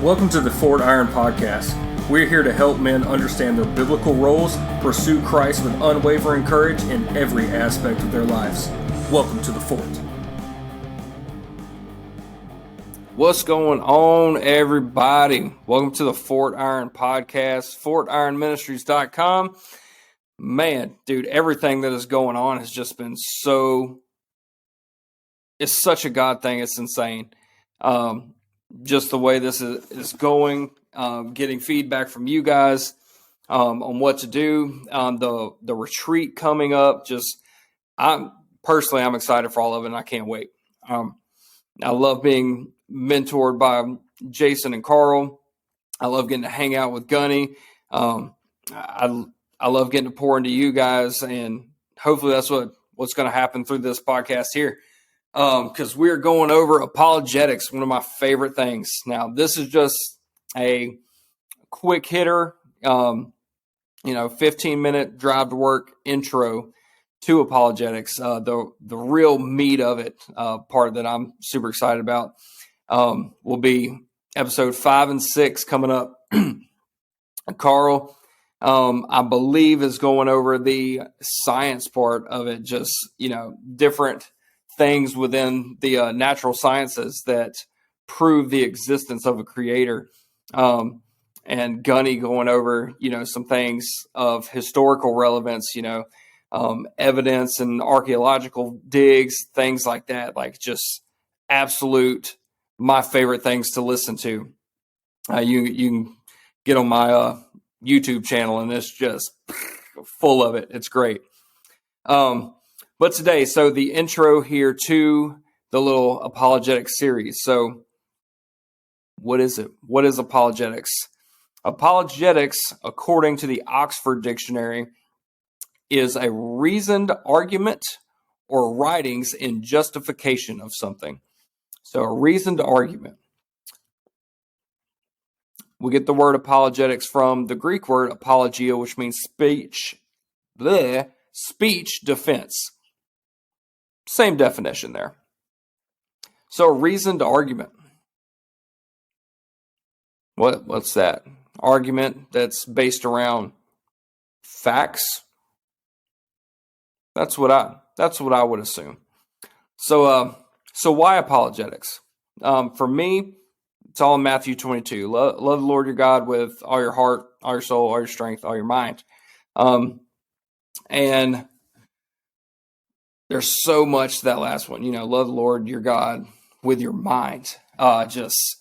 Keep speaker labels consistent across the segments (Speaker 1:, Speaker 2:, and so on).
Speaker 1: Welcome to the Fort Iron Podcast. We're here to help men understand their biblical roles, pursue Christ with unwavering courage in every aspect of their lives. Welcome to the Fort.
Speaker 2: What's going on, everybody? Welcome to the Fort Iron Podcast, FortIronMinistries.com. Man, dude, everything that is going on has just been it's such a God thing. It's insane. Just the way this is going, getting feedback from you guys on what to do. The retreat coming up, I'm excited for all of it, and I can't wait. I love being mentored by Jason and Carl. I love getting to hang out with Gunny. I love getting to pour into you guys, and hopefully that's what's going to happen through this podcast here. Because we're going over apologetics, one of my favorite things. Now, this is just a quick hitter, 15-minute drive to work intro to apologetics. The real meat of it, part that I'm super excited about, will be episode 5 and 6 coming up. Carl, I believe, is going over the science part of it, just, different things within the natural sciences that prove the existence of a creator. And Gunny going over, some things of historical relevance, evidence and archaeological digs, things like that, like just absolute my favorite things to listen to. You can get on my YouTube channel, and it's just full of it. It's great. But today, so the intro here to the little apologetics series. So what is it? What is apologetics? Apologetics, according to the Oxford Dictionary, is a reasoned argument or writings in justification of something. So a reasoned argument. We get the word apologetics from the Greek word apologia, which means speech defense. Same definition there. So a reasoned argument. What's that? Argument that's based around facts. That's what I would assume. So why apologetics? For me, it's all in Matthew 22. Love the Lord your God with all your heart, all your soul, all your strength, all your mind. And there's so much to that last one. Love the Lord your God with your mind. Just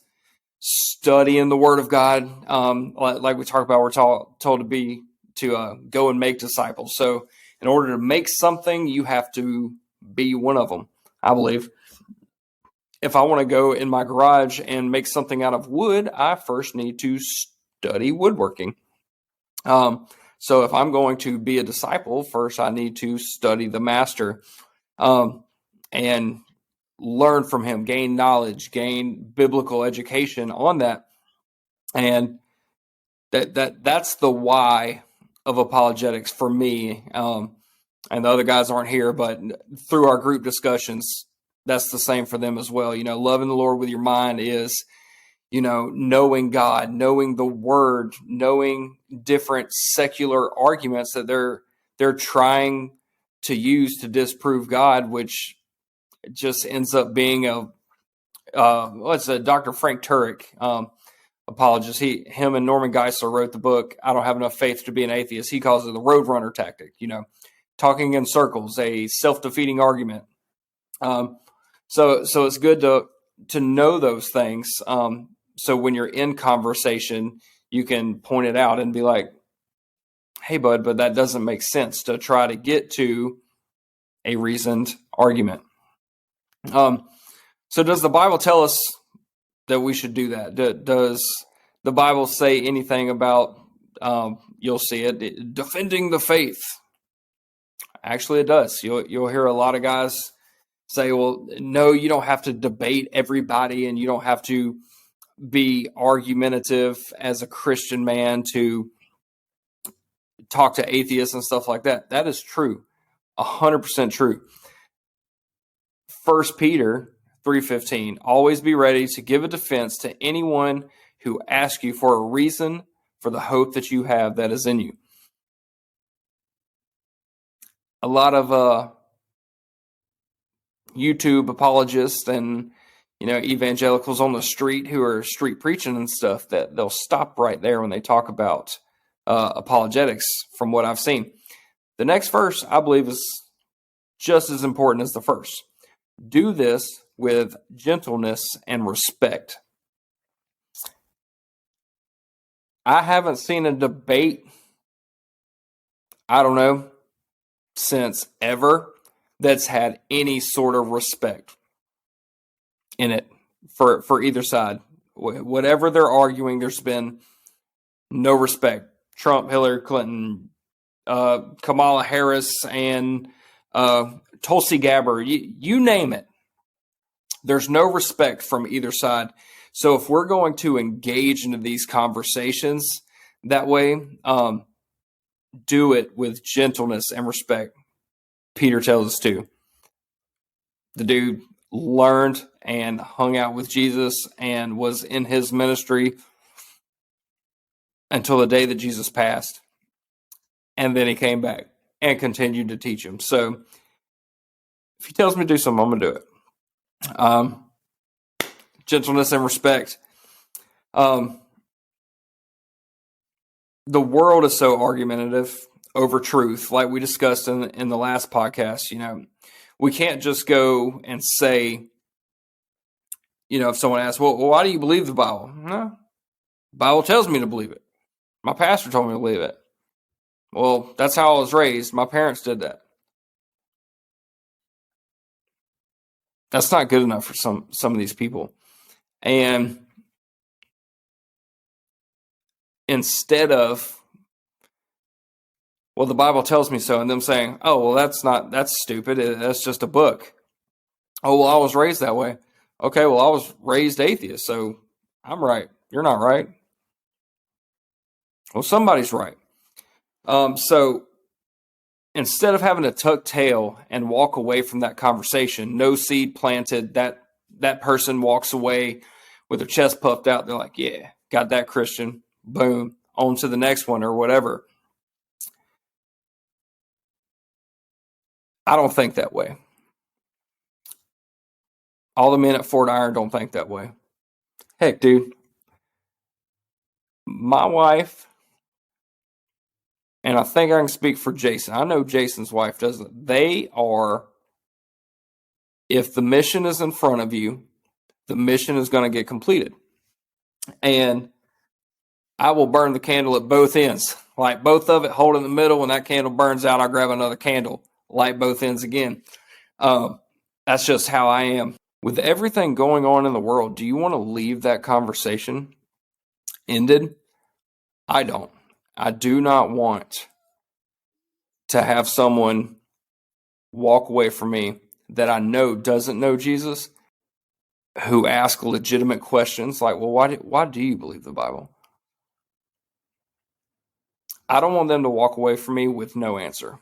Speaker 2: studying the Word of God. Like we talked about, we're told to go and make disciples. So in order to make something, you have to be one of them, I believe. If I want to go in my garage and make something out of wood, I first need to study woodworking. So if I'm going to be a disciple, first I need to study the master and learn from him, gain knowledge, gain biblical education on that. And that's the why of apologetics for me. And the other guys aren't here, but through our group discussions, that's the same for them as well. Loving the Lord with your mind is, knowing God, knowing the Word, knowing different secular arguments that they're trying to use to disprove God, which just ends up being it's a Dr. Frank Turek, apologist. Him and Norman Geisler wrote the book, I Don't Have Enough Faith to Be an Atheist. He calls it the Roadrunner tactic, talking in circles, a self-defeating argument. So it's good to know those things. So when you're in conversation, you can point it out and be like, hey, bud, but that doesn't make sense, to try to get to a reasoned argument. So does the Bible tell us that we should do that? Does the Bible say anything about, you'll see it, defending the faith? Actually, it does. You'll hear a lot of guys say, well, no, you don't have to debate everybody, and you don't have to be argumentative as a Christian man to talk to atheists and stuff like that. That is true. 100% true. 1 Peter 3:15, always be ready to give a defense to anyone who ask you for a reason for the hope that you have that is in you. A lot of YouTube apologists and evangelicals on the street who are street preaching and stuff, that they'll stop right there when they talk about apologetics. From what I've seen, the next verse I believe is just as important as the first. Do this with gentleness and respect. I haven't seen a debate, I don't know, since ever, that's had any sort of respect in it for either side. Whatever they're arguing, there's been no respect. Trump, Hillary Clinton, Kamala Harris, and Tulsi Gabbard, you name it. There's no respect from either side. So if we're going to engage into these conversations that way, do it with gentleness and respect. Peter tells us to. The dude learned and hung out with Jesus and was in his ministry until the day that Jesus passed. And then he came back and continued to teach him. So if he tells me to do something, I'm going to do it. Gentleness and respect. The world is so argumentative over truth, like we discussed in the last podcast. We can't just go and say, if someone asks, well, why do you believe the Bible? No, the Bible tells me to believe it. My pastor told me to believe it. Well, that's how I was raised. My parents did that. That's not good enough for some of these people. And instead of, well, the Bible tells me so, and them saying, oh, well, that's stupid. That's just a book. Oh, well, I was raised that way. Okay, well, I was raised atheist, so I'm right. You're not right. Well, somebody's right. So instead of having to tuck tail and walk away from that conversation, no seed planted, that person walks away with their chest puffed out. They're like, yeah, got that, Christian. Boom, on to the next one or whatever. I don't think that way. All the men at Fort Iron don't think that way. Heck, dude. My wife, and I think I can speak for Jason. I know Jason's wife doesn't. They are, if the mission is in front of you, the mission is going to get completed. And I will burn the candle at both ends. Light both of it, hold in the middle. When that candle burns out, I'll grab another candle, light both ends again. That's just how I am. With everything going on in the world, do you want to leave that conversation ended? I don't. I do not want to have someone walk away from me that I know doesn't know Jesus, who ask legitimate questions like, well, why do you believe the Bible? I don't want them to walk away from me with no answer.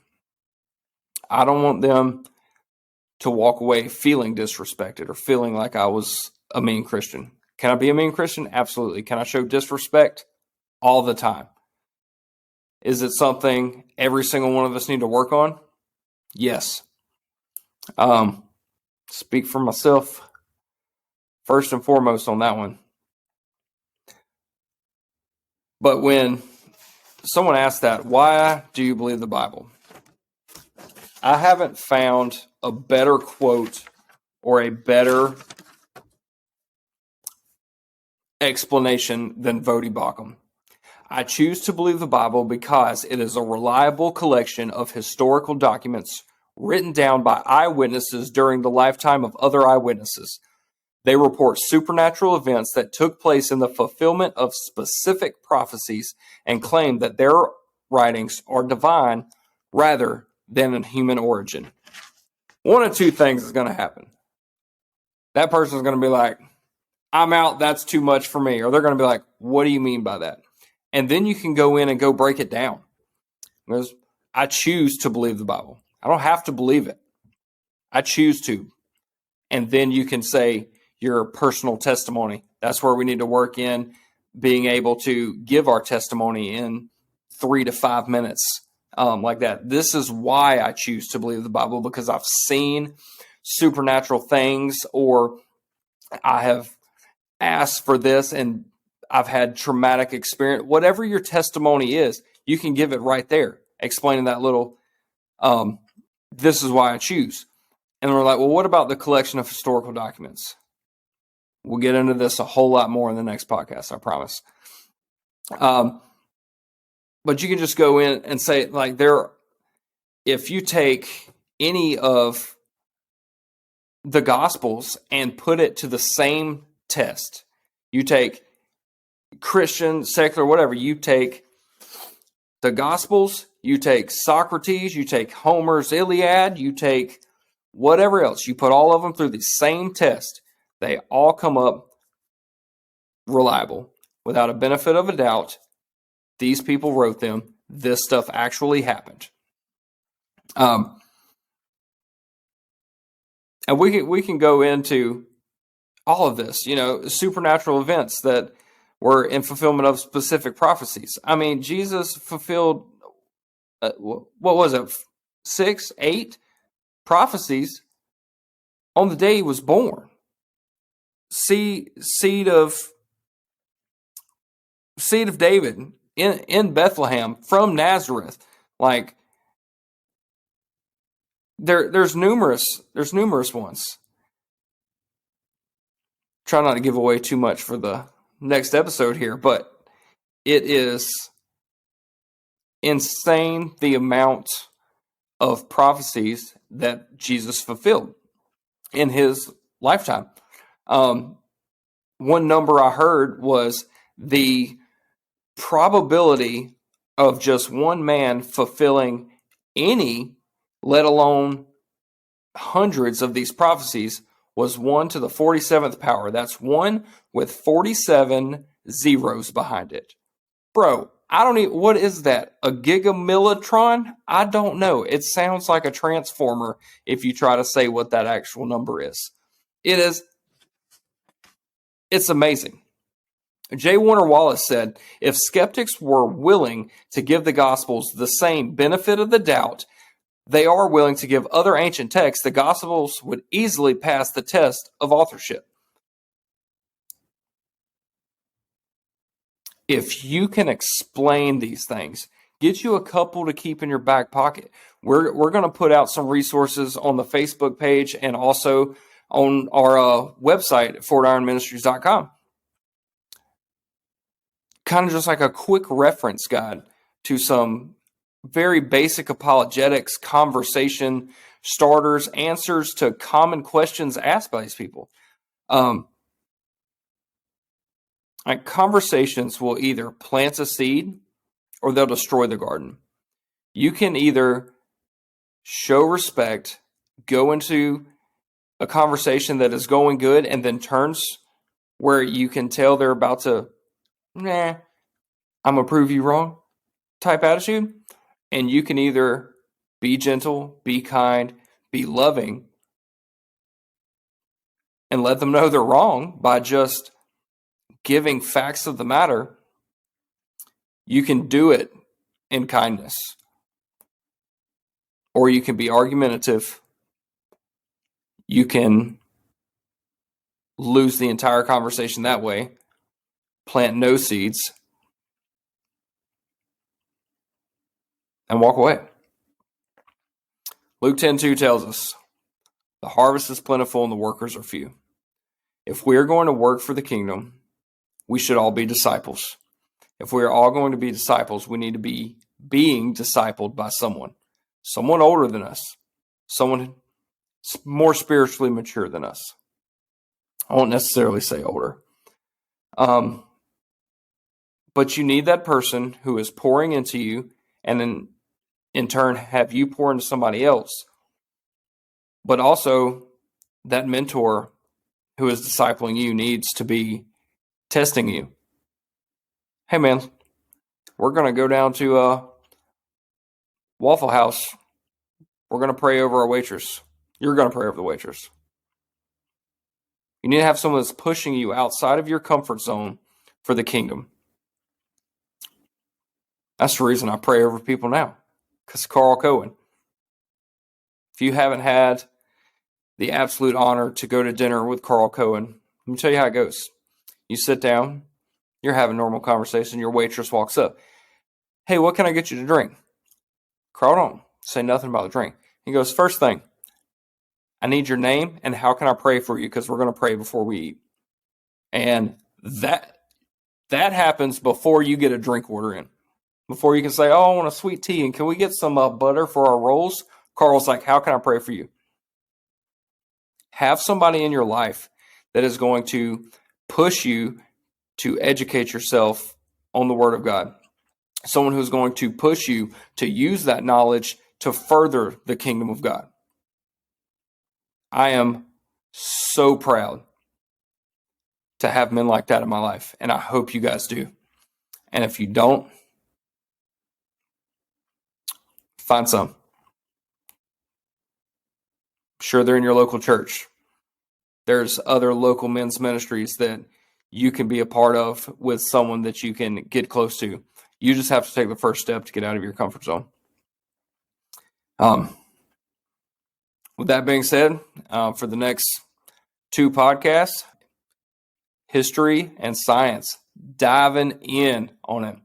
Speaker 2: I don't want them to walk away feeling disrespected or feeling like I was a mean Christian. Can I be a mean Christian? Absolutely. Can I show disrespect? All the time. Is it something every single one of us need to work on? Yes. Speak for myself first and foremost on that one. But when someone asks that, why do you believe the Bible? I haven't found a better quote or a better explanation than Vodi Bakum. I choose to believe the Bible because it is a reliable collection of historical documents written down by eyewitnesses during the lifetime of other eyewitnesses. They report supernatural events that took place in the fulfillment of specific prophecies and claim that their writings are divine rather than in human origin. One of two things is going to happen. That person is going to be like, I'm out, that's too much for me. Or they're going to be like, what do you mean by that? And then you can go in and go break it down. Because I choose to believe the Bible. I don't have to believe it. I choose to. And then you can say your personal testimony. That's where we need to work in. being able to give our testimony in 3 to 5 minutes, like that. This is why I choose to believe the Bible, because I've seen supernatural things, or I have asked for this and I've had traumatic experience. Whatever your testimony is, you can give it right there, explaining that little, this is why I choose. And we're like, well, what about the collection of historical documents? We'll get into this a whole lot more in the next podcast, I promise. But you can just go in and say, like, if you take any of the Gospels and put it to the same test, you take Christian, secular, whatever, you take the Gospels, you take Socrates, you take Homer's Iliad, you take whatever else, you put all of them through the same test, they all come up reliable. Without a benefit of a doubt, these people wrote them. This stuff actually happened. And we can go into all of this, supernatural events that were in fulfillment of specific prophecies. I mean, Jesus fulfilled, what was it, 6, 8 prophecies on the day he was born. Seed of David in Bethlehem from Nazareth. Like, there's numerous ones. Try not to give away too much for the next episode here, but it is insane the amount of prophecies that Jesus fulfilled in his lifetime. One number I heard was the probability of just one man fulfilling any, let alone hundreds of these prophecies, was 1 to the 47th power. That's 1 with 47 zeros behind it. Bro, what is that? A gigamillitron? I don't know. It sounds like a transformer if you try to say what that actual number is. It's amazing. J. Warner Wallace said, if skeptics were willing to give the Gospels the same benefit of the doubt they are willing to give other ancient texts, the Gospels would easily pass the test of authorship. If you can explain these things, get you a couple to keep in your back pocket. We're going to put out some resources on the Facebook page and also on our website at fortironministries.com. Kind of just like a quick reference guide to some very basic apologetics, conversation starters, answers to common questions asked by these people. Conversations will either plant a seed or they'll destroy the garden. You can either show respect, go into a conversation that is going good, and then turns where you can tell they're about to, I'm going to prove you wrong type attitude. And you can either be gentle, be kind, be loving, and let them know they're wrong by just giving facts of the matter. You can do it in kindness. Or you can be argumentative. You can lose the entire conversation that way, plant no seeds, and walk away. Luke 10:2 tells us, the harvest is plentiful and the workers are few. If we are going to work for the kingdom, we should all be disciples. If we are all going to be disciples, we need to be being discipled by someone older than us, someone more spiritually mature than us. I won't necessarily say older. But you need that person who is pouring into you, and then in turn have you pour into somebody else. But also that mentor who is discipling you needs to be testing you. Hey man, we're going to go down to Waffle House. We're going to pray over our waitress. You're going to pray over the waitress. You need to have someone that's pushing you outside of your comfort zone for the kingdom. That's the reason I pray over people now, because Carl Cohen. If you haven't had the absolute honor to go to dinner with Carl Cohen, let me tell you how it goes. You sit down, you're having normal conversation, your waitress walks up. Hey, what can I get you to drink? Carl don't say nothing about the drink. He goes, first thing, I need your name and how can I pray for you, because we're going to pray before we eat. And that happens before you get a drink order in. Before you can say, oh, I want a sweet tea and can we get some butter for our rolls? Carl's like, how can I pray for you? Have somebody in your life that is going to push you to educate yourself on the Word of God. Someone who's going to push you to use that knowledge to further the kingdom of God. I am so proud to have men like that in my life, and I hope you guys do. And if you don't, find some. I'm sure they're in your local church. There's other local men's ministries that you can be a part of with someone that you can get close to. You just have to take the first step to get out of your comfort zone. With that being said, for the next 2 podcasts, history and science, diving in on it.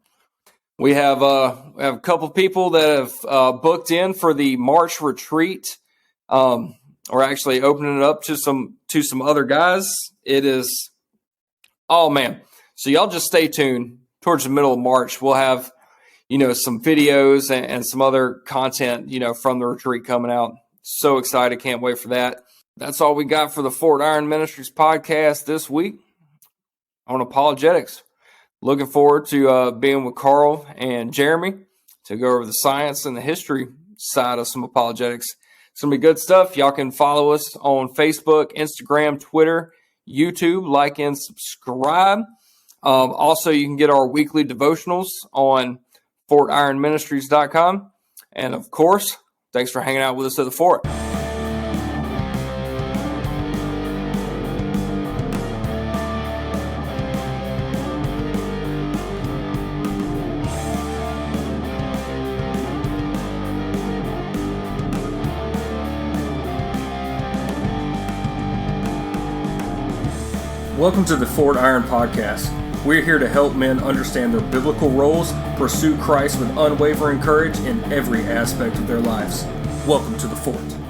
Speaker 2: We have a couple people that have booked in for the March retreat. We're actually opening it up to some other guys. It is, oh man. So y'all just stay tuned. Towards the middle of March, we'll have, some videos and some other content, from the retreat coming out. So excited. Can't wait for that. That's all we got for the Fort Iron Ministries podcast this week on apologetics. Looking forward to being with Carl and Jeremy to go over the science and the history side of some apologetics. It's going to be good stuff. Y'all can follow us on Facebook, Instagram, Twitter, YouTube, like and subscribe. Also, you can get our weekly devotionals on fortironministries.com. And of course, thanks for hanging out with us at the Fort.
Speaker 1: Welcome to the Fort Iron Podcast. We're here to help men understand their biblical roles, pursue Christ with unwavering courage in every aspect of their lives. Welcome to the Fort.